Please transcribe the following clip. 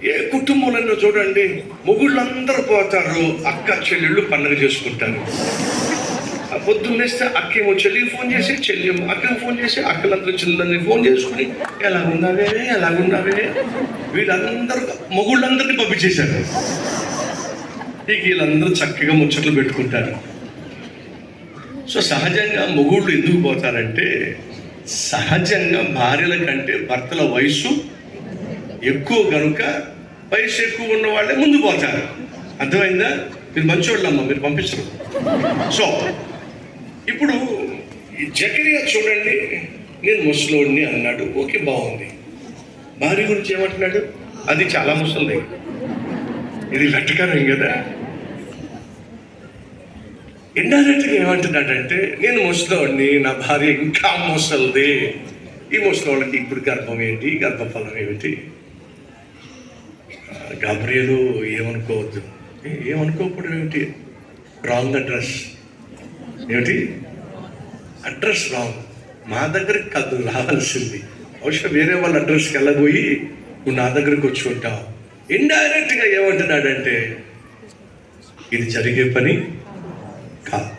ఏ కుటుంబంలో చూడండి, మొగుళ్ళందరూ పోతారు, అక్క చెల్లెళ్ళు పండుగ చేసుకుంటారు. పొద్దున్నేస్తే అక్కేమో చెల్లికి ఫోన్ చేసి, చెల్లి అక్కకి ఫోన్ చేసి, అక్కలందరూ చెల్లెళ్ళని ఫోన్ చేసుకుని ఎలాగున్నావే వీళ్ళందరూ మొగుళ్ళందరినీ పంపించేశారు. ఇక వీళ్ళందరూ చక్కగా ముచ్చట్లు పెట్టుకుంటారు. సో సహజంగా మొగుళ్ళు ఎందుకు పోతారంటే, సహజంగా భార్యల కంటే భర్తల వయసు ఎక్కువ కనుక వయసు ఎక్కువ ఉన్న వాళ్ళే ముందు పోతారు. అర్థమైందా? మీరు మంచివాళ్ళమ్మా, మీరు పంపించరు. సో ఇప్పుడు జకరియా చూడండి, నేను ముసలోడిని అన్నాడు. ఓకే, బాగుంది. భార్య గురించి ఏమంటున్నాడు? అది చాలా ముసలిది. ఇది వెట్టకరం కదా. ఇండైరెక్ట్గా ఏమంటున్నాడంటే, నేను ముసలోడిని, నా భార్య ఇంకా ముసలిది. ఈ ముసలోళ్ళకి ఇప్పుడు గర్భం ఏంటి, గర్భఫలం ఏమిటి? గాబ్రియలు ఏమనుకోవద్దు. ఏమనుకోకపోవడం ఏమిటి? Wrong address. ఏమిటి? Address wrong. మా దగ్గరికి కాదు రావాల్సింది. బహుశా వేరే వాళ్ళ అడ్రస్కి వెళ్ళబోయి నువ్వు నా దగ్గరికి వచ్చి ఉంటావు. ఇండైరెక్ట్గా ఏమంటున్నాడంటే, ఇది జరిగే పని కాదు.